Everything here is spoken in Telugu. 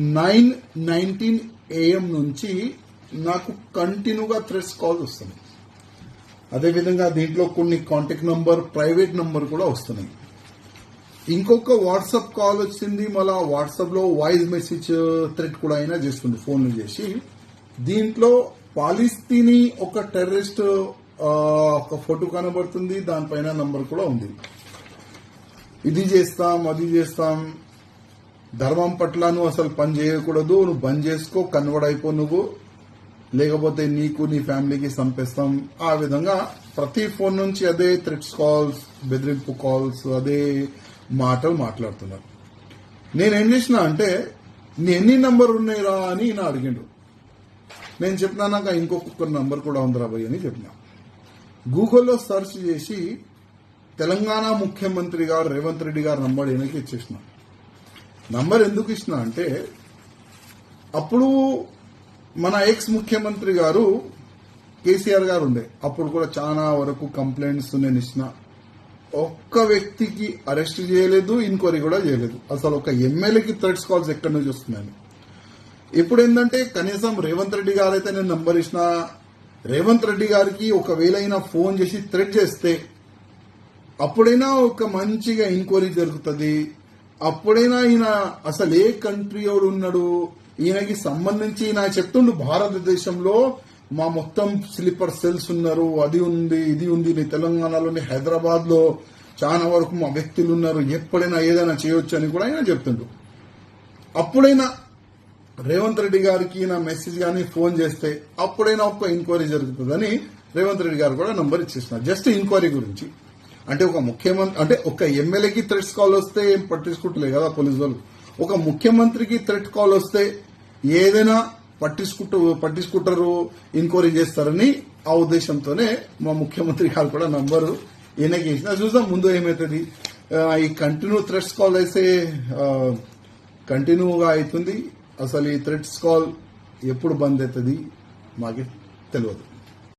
9:19 AM నుంచి నాకు కంటిన్యూగా థ్రెడ్స్ కాల్స్ వస్తున్నాయి. అదేవిధంగా దీంట్లో కొన్ని కాంటాక్ట్ నంబర్, ప్రైవేట్ నంబర్ కూడా వస్తున్నాయి. ఇంకొక వాట్సాప్ కాల్ వచ్చింది, మళ్ళా వాట్సాప్ లో వాయిస్ మెసేజ్ థ్రెడ్ కూడా అయినా చేస్తుంది ఫోన్ చేసి. దీంట్లో పాలిస్తీనీ ఒక టెర్రరిస్ట్ ఒక ఫోటో కనబడుతుంది, దానిపైన నంబర్ కూడా ఉంది. ఇది చేస్తాం, అది చేస్తాం, ధర్మం పట్ల నువ్వు అసలు పని చేయకూడదు, నువ్వు బంద్ చేసుకో, కన్వర్ట్ అయిపో నువ్వు, లేకపోతే నీకు నీ ఫ్యామిలీకి చంపేస్తాం. ఆ విధంగా ప్రతి ఫోన్ నుంచి అదే థ్రెట్స్ కాల్స్, బెదిరింపు కాల్స్, అదే మాటలు మాట్లాడుతున్నారు. నేనేం చేసిన అంటే, నీ ఎన్ని నంబర్ ఉన్నాయిరా అని నా అడిగిండు. నేను చెప్పినా నాకు ఇంకొక నంబర్ కూడా ఉందిరా భయ్ అని చెప్పిన. గూగుల్లో సెర్చ్ చేసి తెలంగాణ ముఖ్యమంత్రి గారు రేవంత్ రెడ్డి గారు నంబర్ ఈయనకి ఇచ్చేసిన. నంబర్ ఎందుకు ఇచ్చిన అంటే, అప్పుడు మన ఎక్స్ ముఖ్యమంత్రి గారు కేసీఆర్ గారు ఉండే, అప్పుడు కూడా చాలా వరకు కంప్లైంట్స్ నేను ఇచ్చిన. ఒక్క వ్యక్తికి అరెస్ట్ చేయలేదు, ఎంక్వైరీ కూడా చేయలేదు. అసలు ఒక ఎమ్మెల్యేకి థ్రెట్స్ కాల్స్ ఎక్కడి నుంచి వస్తున్నాయని. ఇప్పుడు ఏంటంటే కనీసం రేవంత్ రెడ్డి గారు అయితే నేను నంబర్ ఇచ్చిన, రేవంత్ రెడ్డి గారికి ఒకవేళ అయినా ఫోన్ చేసి థ్రెట్ చేస్తే అప్పుడైనా ఒక మంచిగా ఎంక్వైరీ జరుగుతుంది. అప్పుడైనా ఈయన అసలు ఏ కంట్రీ వాడు ఉన్నాడు, ఈయనకి సంబంధించి ఈయన చెప్తుండు భారతదేశంలో మా మొత్తం స్లీపర్ సెల్స్ ఉన్నారు, అది ఉంది, ఇది ఉంది, నీ తెలంగాణలోని హైదరాబాద్ లో చాలా వరకు మా వ్యక్తులు ఉన్నారు, ఎప్పుడైనా ఏదైనా చేయొచ్చు అని కూడా ఆయన చెప్తుండు. అప్పుడైనా రేవంత్ రెడ్డి గారికి నా మెసేజ్ కానీ ఫోన్ చేస్తే అప్పుడైనా ఒక్క ఎంక్వైరీ జరుగుతుందని రేవంత్ రెడ్డి గారు కూడా నంబర్ ఇచ్చేస్తున్నారు, జస్ట్ ఎంక్వైరీ గురించి. అంటే ఒక ముఖ్యమంత్రి, అంటే ఒక ఎమ్మెల్యేకి థ్రెట్స్ కాల్ వస్తే ఏం పట్టించుకుంటలేదు కదా పోలీసు వాళ్ళు. ఒక ముఖ్యమంత్రికి థ్రెట్ కాల్ వస్తే ఏదైనా పట్టించుకుంటారు, ఎంక్వైరీ చేస్తారని ఆ ఉద్దేశంతోనే మా ముఖ్యమంత్రి గారు కూడా నంబరు ఈయనకి ఇచ్చిన. చూద్దాం ముందు ఏమవుతుంది. ఈ కంటిన్యూ థ్రెట్స్ కాల్ అయితే కంటిన్యూగా అవుతుంది. అసలు ఈ థ్రెట్స్ కాల్ ఎప్పుడు బంద్ అవుతుంది మాకే తెలియదు.